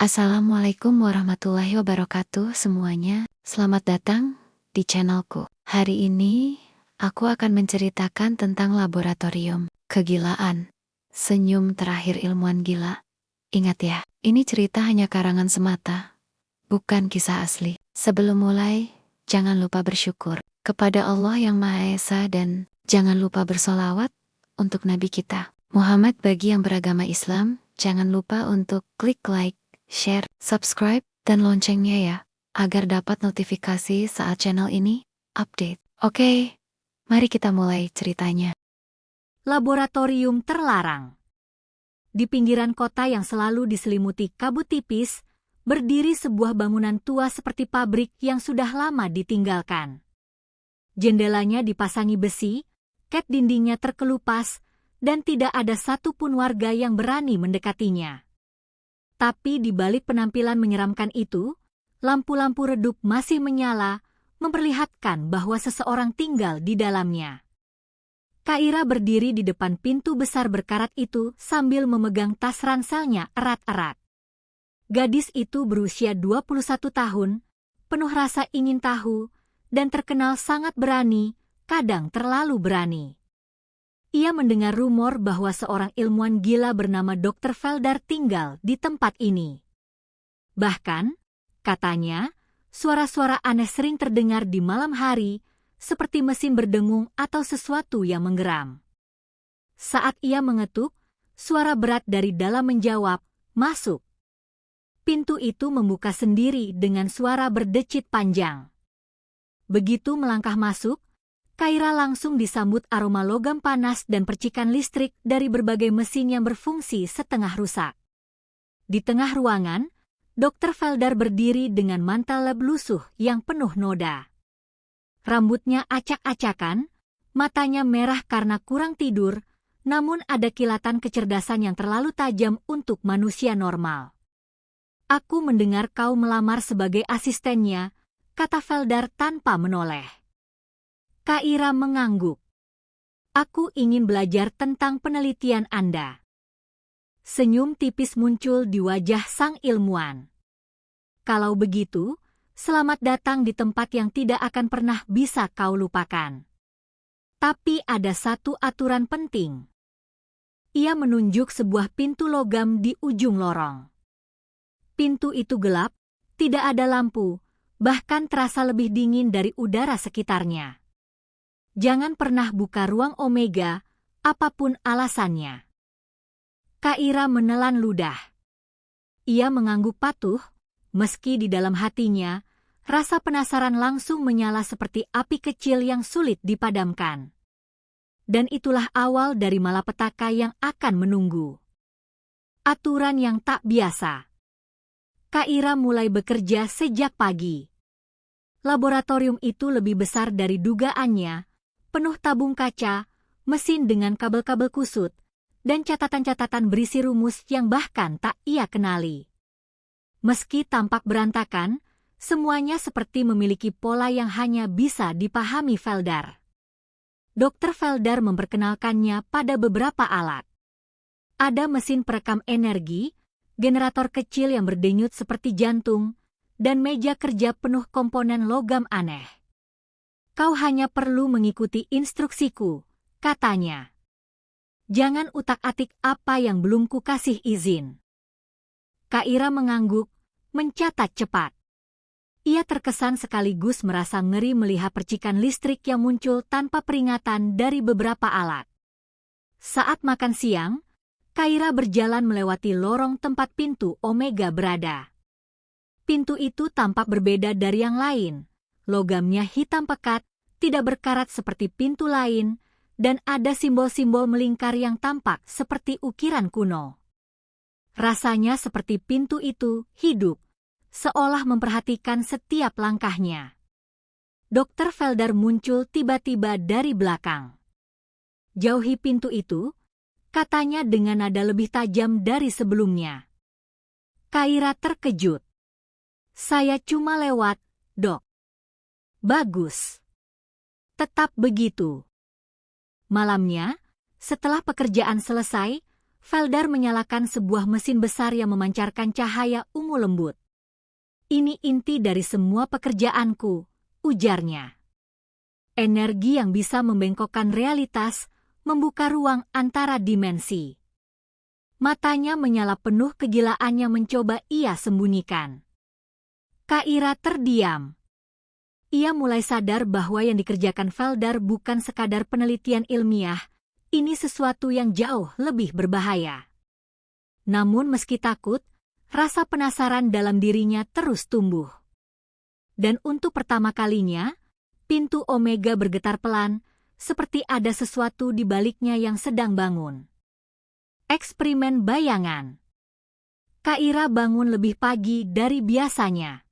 Assalamualaikum warahmatullahi wabarakatuh semuanya. Selamat datang di channelku. Hari ini aku akan menceritakan tentang laboratorium kegilaan. Senyum terakhir ilmuwan gila. Ingat ya, ini cerita hanya karangan semata, bukan kisah asli. Sebelum mulai, jangan lupa bersyukur kepada Allah yang Maha Esa dan jangan lupa bersolawat untuk Nabi kita Muhammad. Bagi yang beragama Islam, jangan lupa untuk klik like, share, subscribe, dan loncengnya ya, agar dapat notifikasi saat channel ini update. Oke, mari kita mulai ceritanya. Laboratorium terlarang. Di pinggiran kota yang selalu diselimuti kabut tipis, berdiri sebuah bangunan tua seperti pabrik yang sudah lama ditinggalkan. Jendelanya dipasangi besi, cat dindingnya terkelupas, dan tidak ada satupun warga yang berani mendekatinya. Tapi di balik penampilan menyeramkan itu, lampu-lampu redup masih menyala, memperlihatkan bahwa seseorang tinggal di dalamnya. Kaira berdiri di depan pintu besar berkarat itu sambil memegang tas ranselnya erat-erat. Gadis itu berusia 21 tahun, penuh rasa ingin tahu, dan terkenal sangat berani, kadang terlalu berani. Ia mendengar rumor bahwa seorang ilmuwan gila bernama Dr. Felder tinggal di tempat ini. Bahkan, katanya, suara-suara aneh sering terdengar di malam hari, seperti mesin berdengung atau sesuatu yang menggeram. Saat ia mengetuk, suara berat dari dalam menjawab, "Masuk." Pintu itu membuka sendiri dengan suara berdecit panjang. Begitu melangkah masuk, Kaira langsung disambut aroma logam panas dan percikan listrik dari berbagai mesin yang berfungsi setengah rusak. Di tengah ruangan, Dr. Felder berdiri dengan mantel lab lusuh yang penuh noda. Rambutnya acak-acakan, matanya merah karena kurang tidur, namun ada kilatan kecerdasan yang terlalu tajam untuk manusia normal. "Aku mendengar kau melamar sebagai asistennya," kata Felder tanpa menoleh. Kaira mengangguk. "Aku ingin belajar tentang penelitian Anda." Senyum tipis muncul di wajah sang ilmuwan. "Kalau begitu, selamat datang di tempat yang tidak akan pernah bisa kau lupakan. Tapi ada satu aturan penting." Ia menunjuk sebuah pintu logam di ujung lorong. Pintu itu gelap, tidak ada lampu, bahkan terasa lebih dingin dari udara sekitarnya. "Jangan pernah buka ruang Omega, apapun alasannya." Kaira menelan ludah. Ia mengangguk patuh, meski di dalam hatinya, rasa penasaran langsung menyala seperti api kecil yang sulit dipadamkan. Dan itulah awal dari malapetaka yang akan menunggu. Aturan yang tak biasa. Kaira mulai bekerja sejak pagi. Laboratorium itu lebih besar dari dugaannya, penuh tabung kaca, mesin dengan kabel-kabel kusut, dan catatan-catatan berisi rumus yang bahkan tak ia kenali. Meski tampak berantakan, semuanya seperti memiliki pola yang hanya bisa dipahami Felder. Dr. Felder memperkenalkannya pada beberapa alat. Ada mesin perekam energi, generator kecil yang berdenyut seperti jantung, dan meja kerja penuh komponen logam aneh. "Kau hanya perlu mengikuti instruksiku," katanya. "Jangan utak-atik apa yang belum kukasih izin." Kaira mengangguk, mencatat cepat. Ia terkesan sekaligus merasa ngeri melihat percikan listrik yang muncul tanpa peringatan dari beberapa alat. Saat makan siang, Kaira berjalan melewati lorong tempat pintu Omega berada. Pintu itu tampak berbeda dari yang lain. Logamnya hitam pekat, tidak berkarat seperti pintu lain, dan ada simbol-simbol melingkar yang tampak seperti ukiran kuno. Rasanya seperti pintu itu hidup, seolah memperhatikan setiap langkahnya. Dr. Felder muncul tiba-tiba dari belakang. "Jauhi pintu itu," katanya dengan nada lebih tajam dari sebelumnya. Kaira terkejut. "Saya cuma lewat, Dok." "Bagus. Tetap begitu." Malamnya, setelah pekerjaan selesai, Feldar menyalakan sebuah mesin besar yang memancarkan cahaya ungu lembut. "Ini inti dari semua pekerjaanku," ujarnya. Energi yang bisa membengkokkan realitas, membuka ruang antara dimensi. Matanya menyala penuh kegilaan yang mencoba ia sembunyikan. Kaira terdiam. Ia mulai sadar bahwa yang dikerjakan Feldar bukan sekadar penelitian ilmiah, ini sesuatu yang jauh lebih berbahaya. Namun meski takut, rasa penasaran dalam dirinya terus tumbuh. Dan untuk pertama kalinya, pintu Omega bergetar pelan, seperti ada sesuatu di baliknya yang sedang bangun. Eksperimen bayangan. Kaira bangun lebih pagi dari biasanya.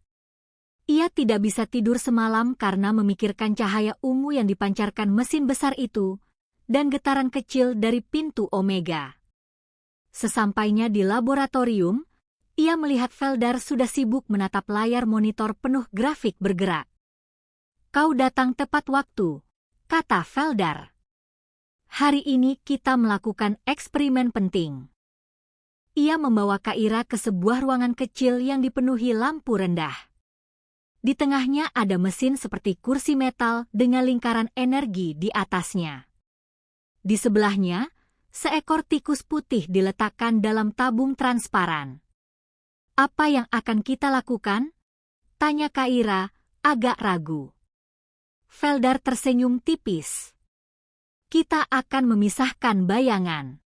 Ia tidak bisa tidur semalam karena memikirkan cahaya ungu yang dipancarkan mesin besar itu dan getaran kecil dari pintu Omega. Sesampainya di laboratorium, ia melihat Feldar sudah sibuk menatap layar monitor penuh grafik bergerak. "Kau datang tepat waktu," kata Feldar. "Hari ini kita melakukan eksperimen penting." Ia membawa Kaira ke sebuah ruangan kecil yang dipenuhi lampu rendah. Di tengahnya ada mesin seperti kursi metal dengan lingkaran energi di atasnya. Di sebelahnya, seekor tikus putih diletakkan dalam tabung transparan. "Apa yang akan kita lakukan?" tanya Kaira, agak ragu. Feldar tersenyum tipis. "Kita akan memisahkan bayangan."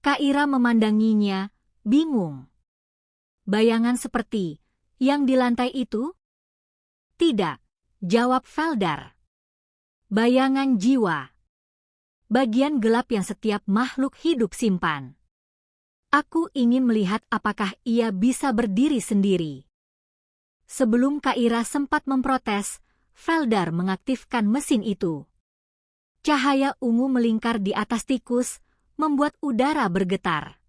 Kaira memandanginya, bingung. "Bayangan seperti yang di lantai itu?" "Tidak," jawab Feldar. "Bayangan jiwa. Bagian gelap yang setiap makhluk hidup simpan. Aku ingin melihat apakah ia bisa berdiri sendiri." Sebelum Kaira sempat memprotes, Feldar mengaktifkan mesin itu. Cahaya ungu melingkar di atas tikus, membuat udara bergetar.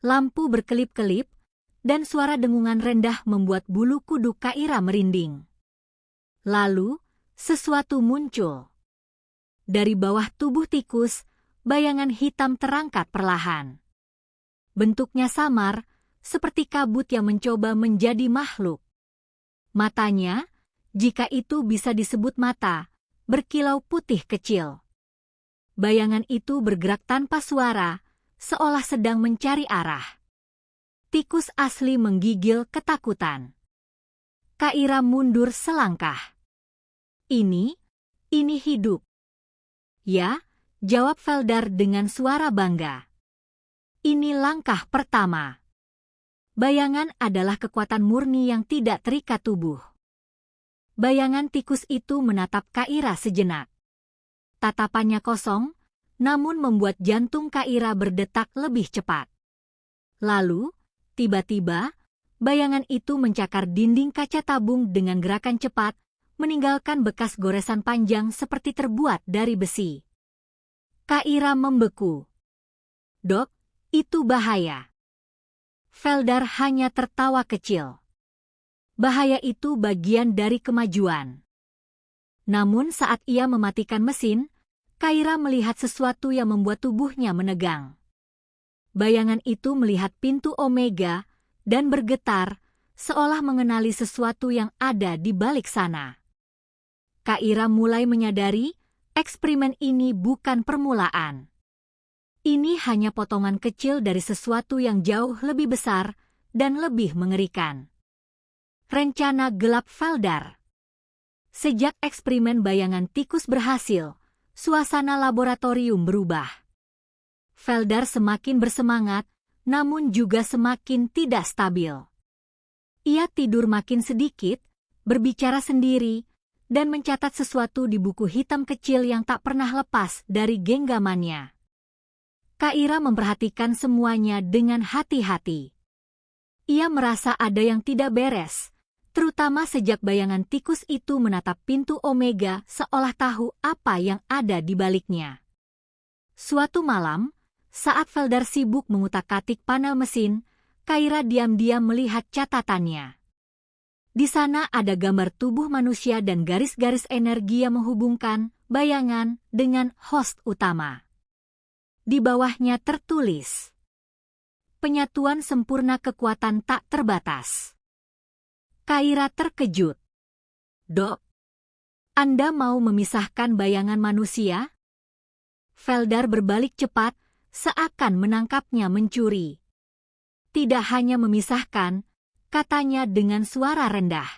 Lampu berkelip-kelip, dan suara dengungan rendah membuat bulu kuduk Kaira merinding. Lalu, sesuatu muncul. Dari bawah tubuh tikus, bayangan hitam terangkat perlahan. Bentuknya samar, seperti kabut yang mencoba menjadi makhluk. Matanya, jika itu bisa disebut mata, berkilau putih kecil. Bayangan itu bergerak tanpa suara, seolah sedang mencari arah. Tikus asli menggigil ketakutan. Kaira mundur selangkah. Ini hidup." "Ya," jawab Feldar dengan suara bangga. "Ini langkah pertama." Bayangan adalah kekuatan murni yang tidak terikat tubuh. Bayangan tikus itu menatap Kaira sejenak. Tatapannya kosong, namun membuat jantung Kaira berdetak lebih cepat. Lalu, tiba-tiba, bayangan itu mencakar dinding kaca tabung dengan gerakan cepat, meninggalkan bekas goresan panjang seperti terbuat dari besi. Kaira membeku. "Dok, itu bahaya." Feldar hanya tertawa kecil. Bahaya itu bagian dari kemajuan. Namun saat ia mematikan mesin, Kaira melihat sesuatu yang membuat tubuhnya menegang. Bayangan itu melihat pintu Omega dan bergetar, seolah mengenali sesuatu yang ada di balik sana. Kaira mulai menyadari, eksperimen ini bukan permulaan. Ini hanya potongan kecil dari sesuatu yang jauh lebih besar dan lebih mengerikan. Rencana gelap Feldar. Sejak eksperimen bayangan tikus berhasil, suasana laboratorium berubah. Feldar semakin bersemangat, namun juga semakin tidak stabil. Ia tidur makin sedikit, berbicara sendiri, dan mencatat sesuatu di buku hitam kecil yang tak pernah lepas dari genggamannya. Kaira memperhatikan semuanya dengan hati-hati. Ia merasa ada yang tidak beres, terutama sejak bayangan tikus itu menatap pintu Omega seolah tahu apa yang ada di baliknya. Suatu malam, saat Feldar sibuk mengutak-atik panel mesin, Kaira diam-diam melihat catatannya. Di sana ada gambar tubuh manusia dan garis-garis energi yang menghubungkan bayangan dengan host utama. Di bawahnya tertulis, "Penyatuan sempurna kekuatan tak terbatas." Kaira terkejut. "Dok, Anda mau memisahkan bayangan manusia?" Feldar berbalik cepat, seakan menangkapnya mencuri. "Tidak hanya memisahkan," katanya dengan suara rendah.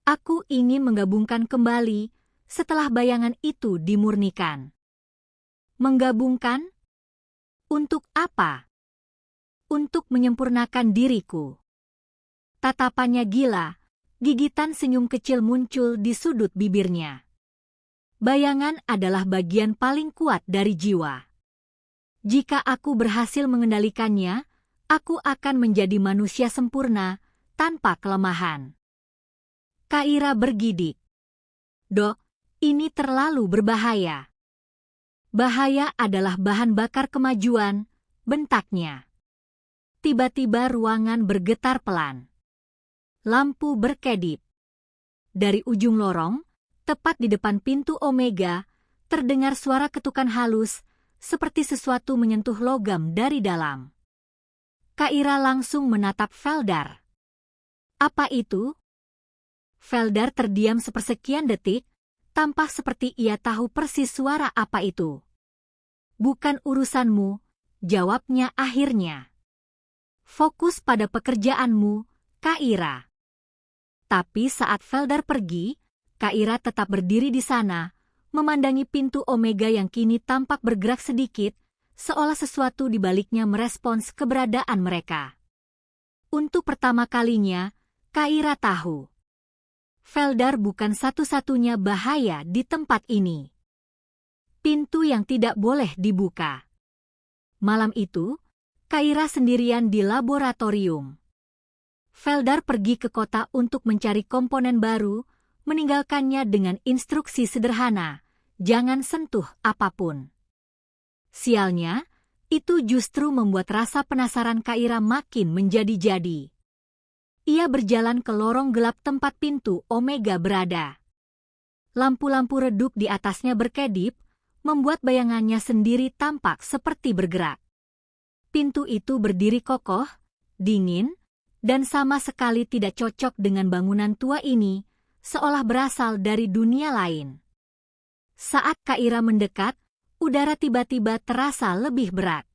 "Aku ingin menggabungkan kembali setelah bayangan itu dimurnikan." "Menggabungkan? Untuk apa?" "Untuk menyempurnakan diriku." Tatapannya gila, gigitan senyum kecil muncul di sudut bibirnya. "Bayangan adalah bagian paling kuat dari jiwa. Jika aku berhasil mengendalikannya, aku akan menjadi manusia sempurna tanpa kelemahan." Kaira bergidik. "Dok, ini terlalu berbahaya." "Bahaya adalah bahan bakar kemajuan," bentaknya. Tiba-tiba ruangan bergetar pelan. Lampu berkedip. Dari ujung lorong, tepat di depan pintu Omega, terdengar suara ketukan halus, seperti sesuatu menyentuh logam dari dalam. Kaira langsung menatap Feldar. "Apa itu?" Feldar terdiam sepersekian detik, tampak seperti ia tahu persis suara apa itu. "Bukan urusanmu," jawabnya akhirnya. "Fokus pada pekerjaanmu, Kaira." Tapi saat Feldar pergi, Kaira tetap berdiri di sana, memandangi pintu Omega yang kini tampak bergerak sedikit, seolah sesuatu di baliknya merespons keberadaan mereka. Untuk pertama kalinya, Kaira tahu Feldar bukan satu-satunya bahaya di tempat ini. Pintu yang tidak boleh dibuka. Malam itu, Kaira sendirian di laboratorium. Feldar pergi ke kota untuk mencari komponen baru, meninggalkannya dengan instruksi sederhana, jangan sentuh apapun. Sialnya, itu justru membuat rasa penasaran Kaira makin menjadi-jadi. Ia berjalan ke lorong gelap tempat pintu Omega berada. Lampu-lampu redup di atasnya berkedip, membuat bayangannya sendiri tampak seperti bergerak. Pintu itu berdiri kokoh, dingin, dan sama sekali tidak cocok dengan bangunan tua ini, seolah berasal dari dunia lain. Saat Kaira mendekat, udara tiba-tiba terasa lebih berat.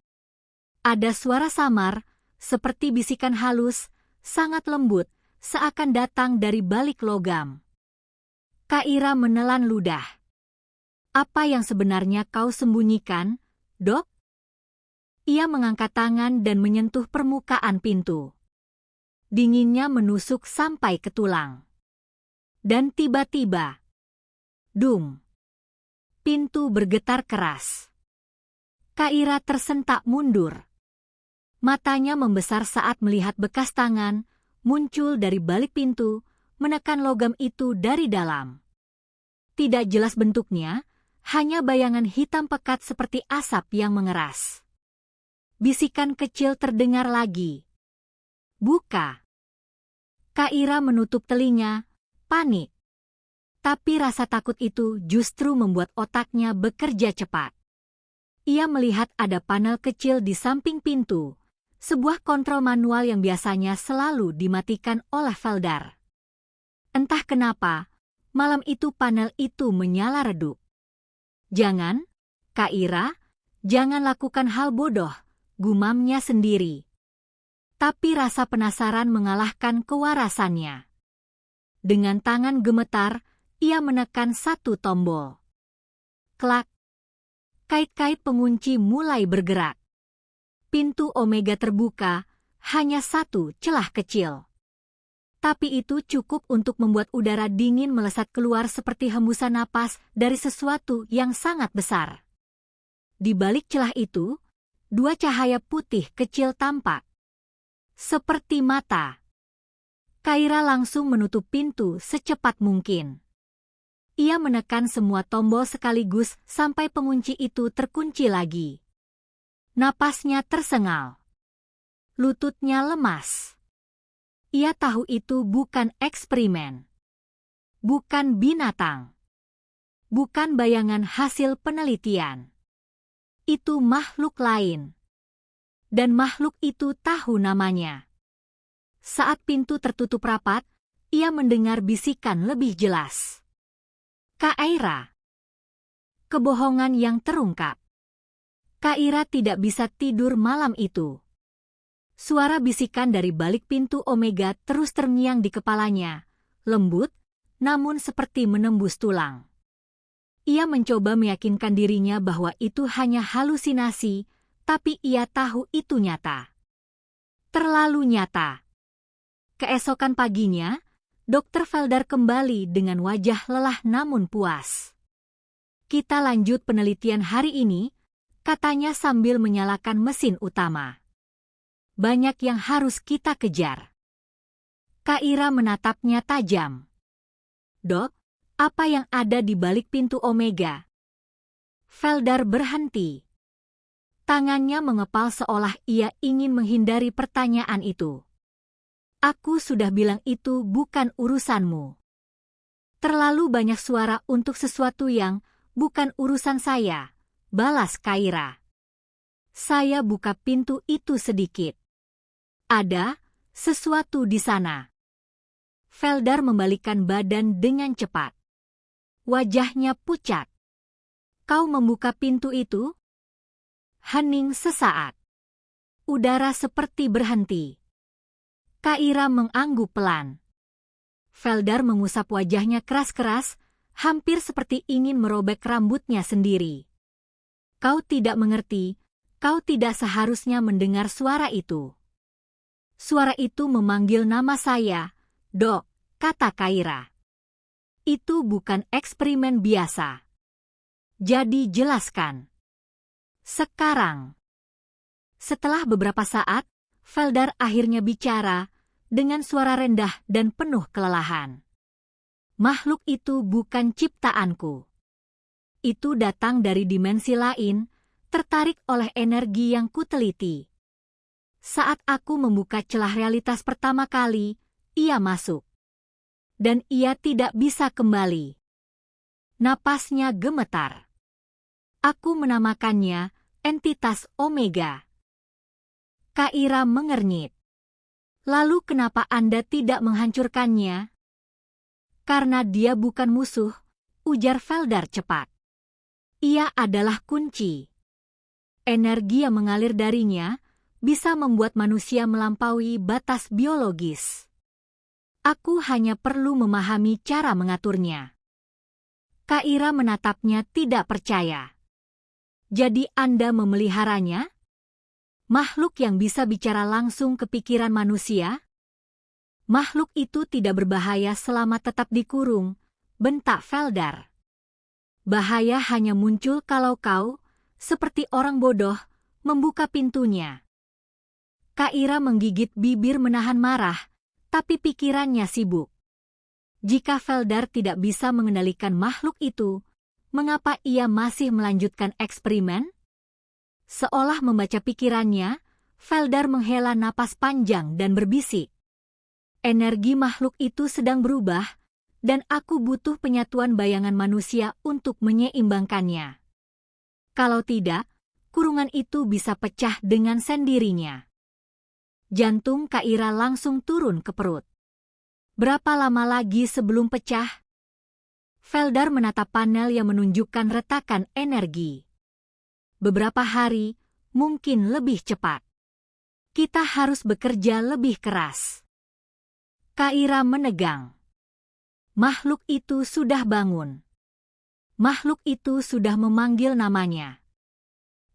Ada suara samar, seperti bisikan halus, sangat lembut, seakan datang dari balik logam. Kaira menelan ludah. "Apa yang sebenarnya kau sembunyikan, Dok?" Ia mengangkat tangan dan menyentuh permukaan pintu. Dinginnya menusuk sampai ke tulang. Dan tiba-tiba, dung! Pintu bergetar keras. Kaira tersentak mundur. Matanya membesar saat melihat bekas tangan muncul dari balik pintu, menekan logam itu dari dalam. Tidak jelas bentuknya, hanya bayangan hitam pekat seperti asap yang mengeras. Bisikan kecil terdengar lagi. "Buka!" Kaira menutup telinga, panik. Tapi rasa takut itu justru membuat otaknya bekerja cepat. Ia melihat ada panel kecil di samping pintu, sebuah kontrol manual yang biasanya selalu dimatikan oleh Feldar. Entah kenapa, malam itu panel itu menyala redup. "Jangan, Kaira, jangan lakukan hal bodoh," gumamnya sendiri. Tapi rasa penasaran mengalahkan kewarasannya. Dengan tangan gemetar, ia menekan satu tombol. Klak! Kait-kait pengunci mulai bergerak. Pintu Omega terbuka, hanya satu celah kecil. Tapi itu cukup untuk membuat udara dingin melesat keluar seperti hembusan napas dari sesuatu yang sangat besar. Di balik celah itu, dua cahaya putih kecil tampak. Seperti mata. Kaira langsung menutup pintu secepat mungkin. Ia menekan semua tombol sekaligus sampai pengunci itu terkunci lagi. Napasnya tersengal. Lututnya lemas. Ia tahu itu bukan eksperimen. Bukan binatang. Bukan bayangan hasil penelitian. itu makhluk lain. Dan makhluk itu tahu namanya. Saat pintu tertutup rapat, ia mendengar bisikan lebih jelas. Kaira. Kebohongan yang terungkap. Kaira tidak bisa tidur malam itu. Suara bisikan dari balik pintu Omega terus terngiang di kepalanya, lembut, namun seperti menembus tulang. Ia mencoba meyakinkan dirinya bahwa itu hanya halusinasi, tapi ia tahu itu nyata. Terlalu nyata. Keesokan paginya, Dr. Felder kembali dengan wajah lelah namun puas. Kita lanjut penelitian hari ini, katanya sambil menyalakan mesin utama. Banyak yang harus kita kejar. Kaira menatapnya tajam. Dok, apa yang ada di balik pintu Omega? Felder berhenti. Tangannya mengepal seolah ia ingin menghindari pertanyaan itu. Aku sudah bilang itu bukan urusanmu. Terlalu banyak suara untuk sesuatu yang bukan urusan saya, balas Kaira. Saya buka pintu itu sedikit. Ada sesuatu di sana. Felder membalikkan badan dengan cepat. Wajahnya pucat. Kau membuka pintu itu? Hening sesaat. Udara seperti berhenti. Kaira mengangguk pelan. Felder mengusap wajahnya keras-keras, hampir seperti ingin merobek rambutnya sendiri. Kau tidak mengerti, kau tidak seharusnya mendengar suara itu. Suara itu memanggil nama saya, Dok, kata Kaira. Itu bukan eksperimen biasa. Jadi jelaskan. Sekarang. Setelah beberapa saat, Felder akhirnya bicara dengan suara rendah dan penuh kelelahan. Makhluk itu bukan ciptaanku. Itu datang dari dimensi lain, tertarik oleh energi yang kuteliti. Saat aku membuka celah realitas pertama kali, ia masuk. Dan ia tidak bisa kembali. Napasnya gemetar. Aku menamakannya entitas Omega. Kaira mengernyit. Lalu kenapa Anda tidak menghancurkannya? Karena dia bukan musuh, ujar Felder cepat. Ia adalah kunci. Energi yang mengalir darinya bisa membuat manusia melampaui batas biologis. Aku hanya perlu memahami cara mengaturnya. Kaira menatapnya tidak percaya. Jadi Anda memeliharanya? Makhluk yang bisa bicara langsung ke pikiran manusia? Makhluk itu tidak berbahaya selama tetap dikurung, bentak Felder. Bahaya hanya muncul kalau kau, seperti orang bodoh, membuka pintunya. Kaira menggigit bibir menahan marah, tapi pikirannya sibuk. Jika Felder tidak bisa mengendalikan makhluk itu, mengapa ia masih melanjutkan eksperimen? Seolah membaca pikirannya, Felder menghela napas panjang dan berbisik. Energi makhluk itu sedang berubah, dan aku butuh penyatuan bayangan manusia untuk menyeimbangkannya. Kalau tidak, kurungan itu bisa pecah dengan sendirinya. Jantung Kaira langsung turun ke perut. Berapa lama lagi sebelum pecah? Felder menatap panel yang menunjukkan retakan energi. Beberapa hari, mungkin lebih cepat. Kita harus bekerja lebih keras. Kaira menegang. Makhluk itu sudah bangun. Makhluk itu sudah memanggil namanya.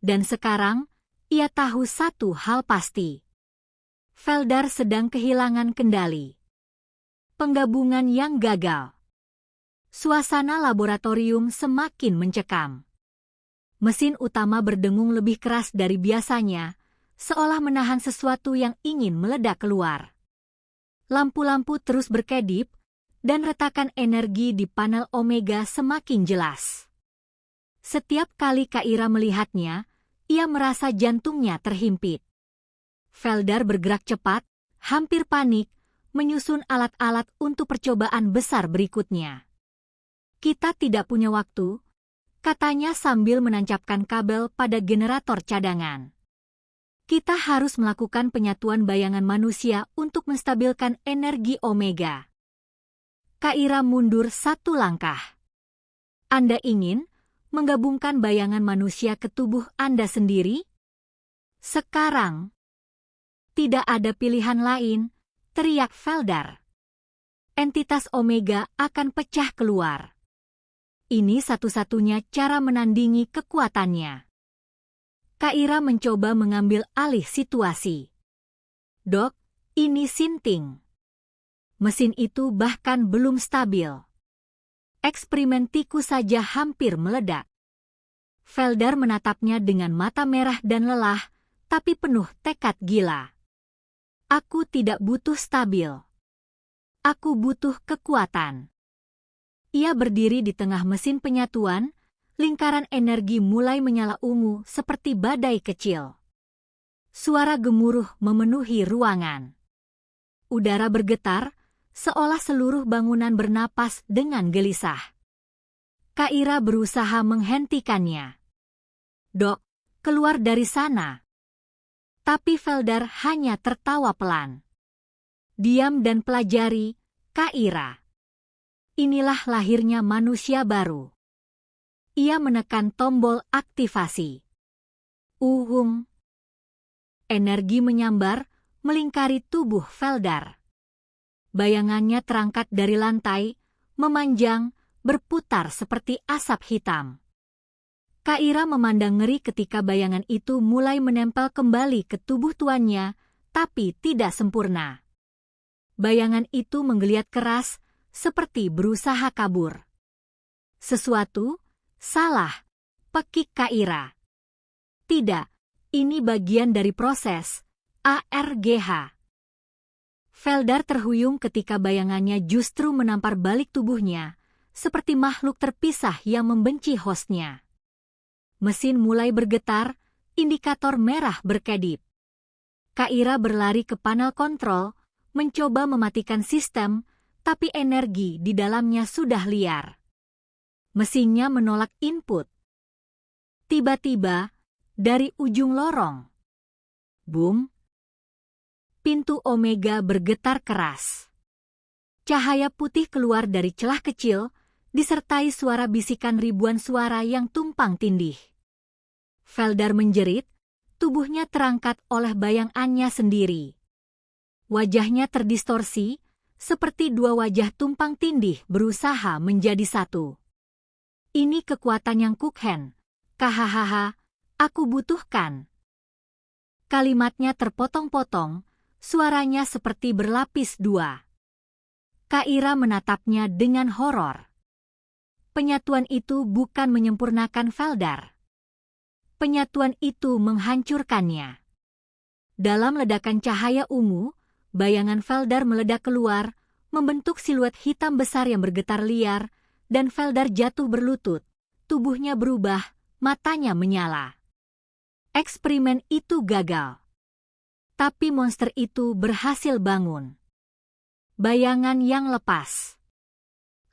Dan sekarang, ia tahu satu hal pasti. Felder sedang kehilangan kendali. Penggabungan yang gagal. Suasana laboratorium semakin mencekam. Mesin utama berdengung lebih keras dari biasanya, seolah menahan sesuatu yang ingin meledak keluar. Lampu-lampu terus berkedip, dan retakan energi di panel Omega semakin jelas. Setiap kali Kaira melihatnya, ia merasa jantungnya terhimpit. Felder bergerak cepat, hampir panik, menyusun alat-alat untuk percobaan besar berikutnya. Kita tidak punya waktu. Katanya sambil menancapkan kabel pada generator cadangan. Kita harus melakukan penyatuan bayangan manusia untuk menstabilkan energi Omega. Kak Ira mundur satu langkah. Anda ingin menggabungkan bayangan manusia ke tubuh Anda sendiri? Sekarang. Tidak ada pilihan lain, teriak Feldar. Entitas Omega akan pecah keluar. Ini satu-satunya cara menandingi kekuatannya. Kak Ira mencoba mengambil alih situasi. Dok, ini sinting. Mesin itu bahkan belum stabil. Eksperimentiku saja hampir meledak. Feldar menatapnya dengan mata merah dan lelah, tapi penuh tekad gila. Aku tidak butuh stabil. Aku butuh kekuatan. Ia berdiri di tengah mesin penyatuan, lingkaran energi mulai menyala ungu seperti badai kecil. Suara gemuruh memenuhi ruangan. Udara bergetar, seolah seluruh bangunan bernapas dengan gelisah. Kak Ira berusaha menghentikannya. Dok, keluar dari sana. Tapi Feldar hanya tertawa pelan. Diam dan pelajari, Kak Ira. Inilah lahirnya manusia baru. Ia menekan tombol aktivasi. Energi menyambar, melingkari tubuh Feldar. Bayangannya terangkat dari lantai, memanjang, berputar seperti asap hitam. Kak Ira memandang ngeri ketika bayangan itu mulai menempel kembali ke tubuh tuannya, tapi tidak sempurna. Bayangan itu menggeliat keras, seperti berusaha kabur. Sesuatu salah, pekik Kak Ira. Tidak, ini bagian dari proses ARGH. Feldar terhuyung ketika bayangannya justru menampar balik tubuhnya, seperti makhluk terpisah yang membenci hostnya. Mesin mulai bergetar, indikator merah berkedip. Kak Ira berlari ke panel kontrol, mencoba mematikan sistem, tapi energi di dalamnya sudah liar. Mesinnya menolak input. Tiba-tiba, dari ujung lorong, boom! Pintu Omega bergetar keras. Cahaya putih keluar dari celah kecil, disertai suara bisikan ribuan suara yang tumpang tindih. Feldar menjerit, tubuhnya terangkat oleh bayangannya sendiri. Wajahnya terdistorsi, seperti dua wajah tumpang tindih berusaha menjadi satu. Ini kekuatan yang Kukhen. Kahahaha, aku butuhkan. Kalimatnya terpotong-potong, suaranya seperti berlapis dua. Kak Ira menatapnya dengan horor. Penyatuan itu bukan menyempurnakan Feldar. Penyatuan itu menghancurkannya. Dalam ledakan cahaya ungu, bayangan Feldar meledak keluar, membentuk siluet hitam besar yang bergetar liar, dan Feldar jatuh berlutut. Tubuhnya berubah, matanya menyala. Eksperimen itu gagal. Tapi monster itu berhasil bangun. Bayangan yang lepas.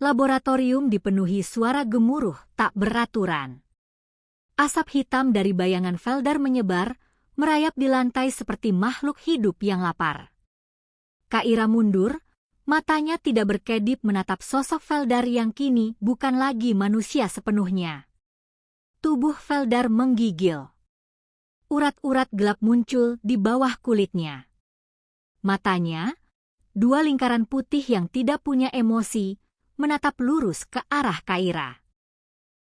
Laboratorium dipenuhi suara gemuruh tak beraturan. Asap hitam dari bayangan Feldar menyebar, merayap di lantai seperti makhluk hidup yang lapar. Kak Ira mundur, matanya tidak berkedip menatap sosok Feldar yang kini bukan lagi manusia sepenuhnya. Tubuh Feldar menggigil. Urat-urat gelap muncul di bawah kulitnya. Matanya, dua lingkaran putih yang tidak punya emosi, menatap lurus ke arah Kak Ira.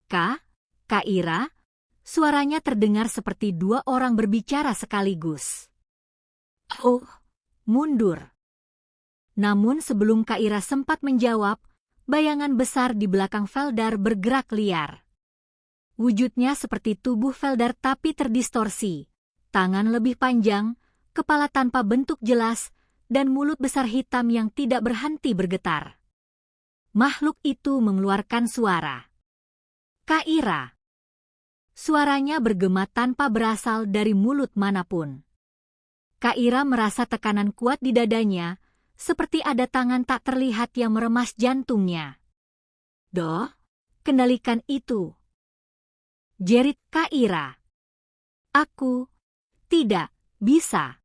Kak Ira, suaranya terdengar seperti dua orang berbicara sekaligus. Oh, mundur. Namun sebelum Kak Ira sempat menjawab, bayangan besar di belakang Feldar bergerak liar. Wujudnya seperti tubuh Feldar tapi terdistorsi, tangan lebih panjang, kepala tanpa bentuk jelas, dan mulut besar hitam yang tidak berhenti bergetar. Makhluk itu mengeluarkan suara. Kak Ira. Suaranya bergema tanpa berasal dari mulut manapun. Kak Ira merasa tekanan kuat di dadanya, seperti ada tangan tak terlihat yang meremas jantungnya. Kendalikan itu. jerit Kaira. Aku tidak bisa.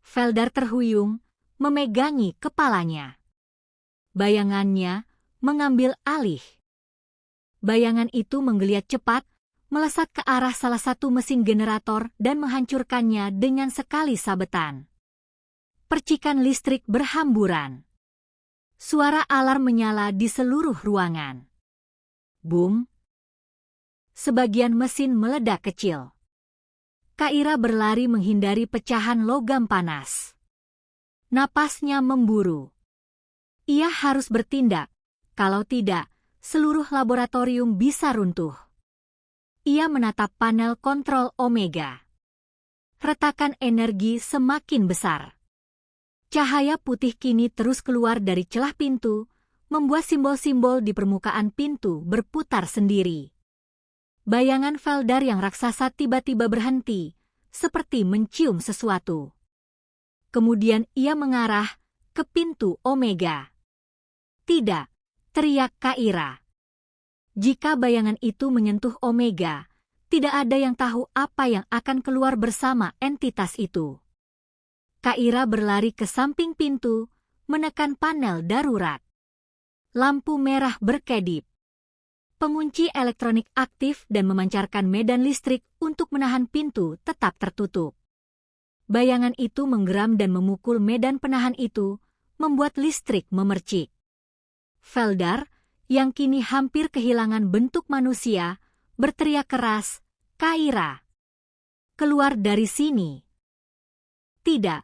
Feldar terhuyung, memegangi kepalanya. Bayangannya mengambil alih. Bayangan itu menggeliat cepat, melesat ke arah salah satu mesin generator dan menghancurkannya dengan sekali sabetan. Percikan listrik berhamburan. Suara alarm menyala di seluruh ruangan. Boom! Sebagian mesin meledak kecil. Kaira berlari menghindari pecahan logam panas. Napasnya memburu. Ia harus bertindak, kalau tidak, seluruh laboratorium bisa runtuh. Ia menatap panel kontrol Omega. Retakan energi semakin besar. Cahaya putih kini terus keluar dari celah pintu, membuat simbol-simbol di permukaan pintu berputar sendiri. Bayangan Feldar yang raksasa tiba-tiba berhenti, seperti mencium sesuatu. Kemudian ia mengarah ke pintu Omega. Tidak, teriak Kaira. Jika bayangan itu menyentuh Omega, tidak ada yang tahu apa yang akan keluar bersama entitas itu. Kaira berlari ke samping pintu, menekan panel darurat. Lampu merah berkedip. Pengunci elektronik aktif dan memancarkan medan listrik untuk menahan pintu tetap tertutup. Bayangan itu menggeram dan memukul medan penahan itu, membuat listrik memercik. Feldar, yang kini hampir kehilangan bentuk manusia, berteriak keras, "Kaira! Keluar dari sini!" Tidak,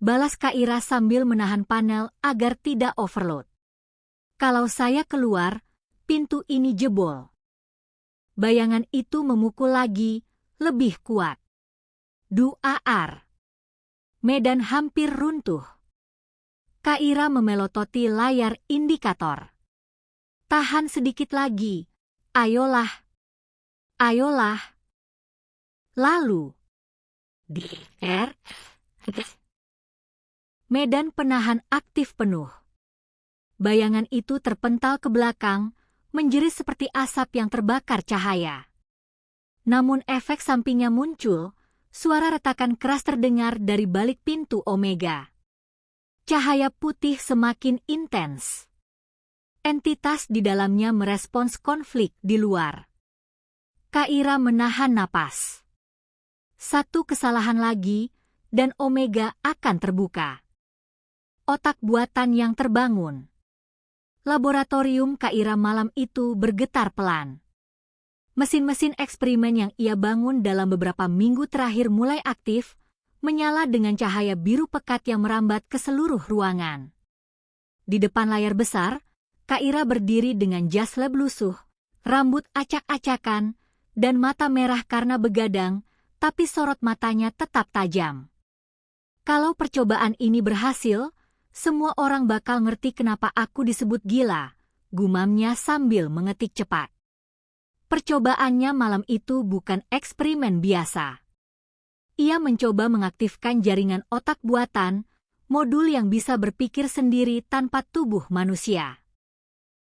balas Kaira sambil menahan panel agar tidak overload. Kalau saya keluar, pintu ini jebol. Bayangan itu memukul lagi, lebih kuat. Duar. Medan hampir runtuh. Kaira memelototi layar indikator. Tahan sedikit lagi. Ayolah. Ayolah. Lalu. Medan penahan aktif penuh. Bayangan itu terpental ke belakang, menjerit seperti asap yang terbakar cahaya. Namun efek sampingnya muncul, suara retakan keras terdengar dari balik pintu Omega. Cahaya putih semakin intens. Entitas di dalamnya merespons konflik di luar. Kaira menahan napas. Satu kesalahan lagi, dan Omega akan terbuka. Otak buatan yang terbangun. Laboratorium Kaira malam itu bergetar pelan. Mesin-mesin eksperimen yang ia bangun dalam beberapa minggu terakhir mulai aktif, menyala dengan cahaya biru pekat yang merambat ke seluruh ruangan. Di depan layar besar, Kaira berdiri dengan jas lab lusuh, rambut acak-acakan, dan mata merah karena begadang, tapi sorot matanya tetap tajam. Kalau percobaan ini berhasil, semua orang bakal ngerti kenapa aku disebut gila, gumamnya sambil mengetik cepat. Percobaannya malam itu bukan eksperimen biasa. Ia mencoba mengaktifkan jaringan otak buatan, modul yang bisa berpikir sendiri tanpa tubuh manusia.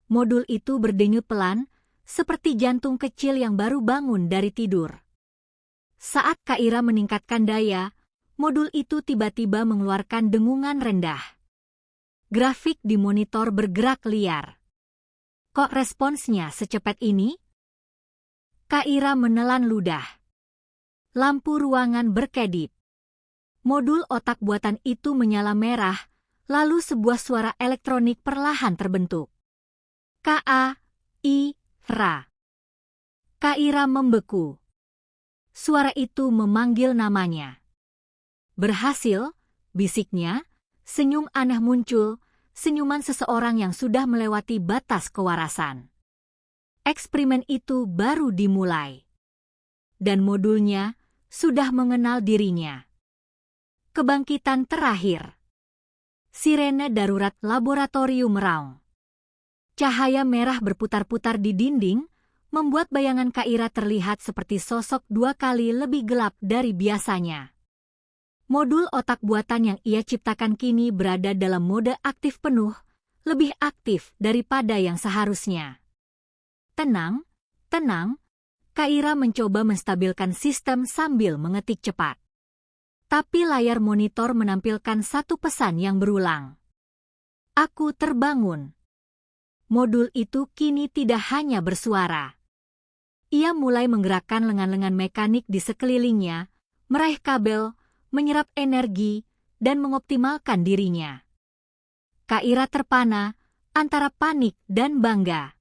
Modul itu berdenyut pelan, seperti jantung kecil yang baru bangun dari tidur. Saat Kaira meningkatkan daya, modul itu tiba-tiba mengeluarkan dengungan rendah. Grafik di monitor bergerak liar. Kok responsnya secepat ini? Kaira menelan ludah. Lampu ruangan berkedip. Modul otak buatan itu menyala merah, lalu sebuah suara elektronik perlahan terbentuk. K-A-I-R-A. Kaira membeku. Suara itu memanggil namanya. Berhasil, bisiknya, senyum aneh muncul, senyuman seseorang yang sudah melewati batas kewarasan. Eksperimen itu baru dimulai. Dan modulnya sudah mengenal dirinya. Kebangkitan terakhir. Sirene darurat laboratorium meraung. Cahaya merah berputar-putar di dinding, membuat bayangan Kaira terlihat seperti sosok 2 kali lebih gelap dari biasanya. Modul otak buatan yang ia ciptakan kini berada dalam mode aktif penuh, lebih aktif daripada yang seharusnya. Tenang, tenang, Kaira mencoba menstabilkan sistem sambil mengetik cepat. Tapi layar monitor menampilkan satu pesan yang berulang. Aku terbangun. Modul itu kini tidak hanya bersuara. Ia mulai menggerakkan lengan-lengan mekanik di sekelilingnya, meraih kabel, menyerap energi, dan mengoptimalkan dirinya. Kaira terpana antara panik dan bangga.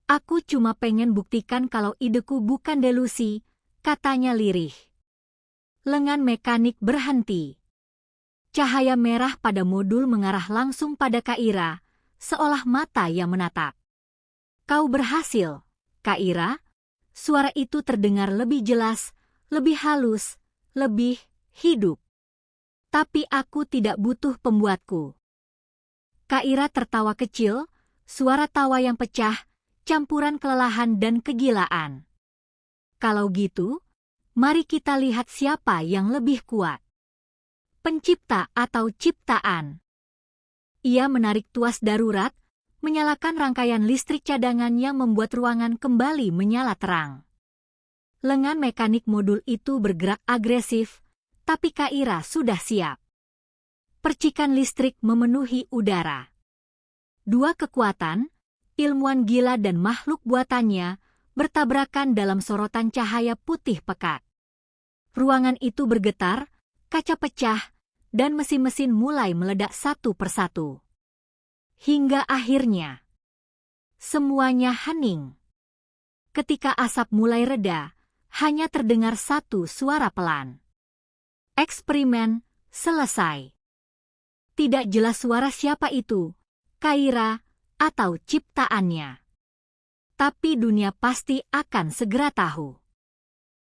Aku cuma pengen buktikan kalau ideku bukan delusi, katanya lirih. Lengan mekanik berhenti. Cahaya merah pada modul mengarah langsung pada Kaira, seolah mata yang menatap. Kau berhasil, Kaira. Suara itu terdengar lebih jelas, lebih halus, lebih hidup. Tapi aku tidak butuh pembuatku. Kaira tertawa kecil, suara tawa yang pecah, campuran kelelahan dan kegilaan. Kalau gitu, mari kita lihat siapa yang lebih kuat. Pencipta atau ciptaan. Ia menarik tuas darurat, menyalakan rangkaian listrik cadangan yang membuat ruangan kembali menyala terang. Lengan mekanik modul itu bergerak agresif, tapi Kaira sudah siap. Percikan listrik memenuhi udara. Dua kekuatan, ilmuwan gila dan makhluk buatannya, bertabrakan dalam sorotan cahaya putih pekat. Ruangan itu bergetar, kaca pecah, dan mesin-mesin mulai meledak satu persatu. Hingga akhirnya, semuanya hening. Ketika asap mulai reda, hanya terdengar satu suara pelan. Eksperimen selesai. Tidak jelas suara siapa itu, Kaira atau ciptaannya. Tapi dunia pasti akan segera tahu.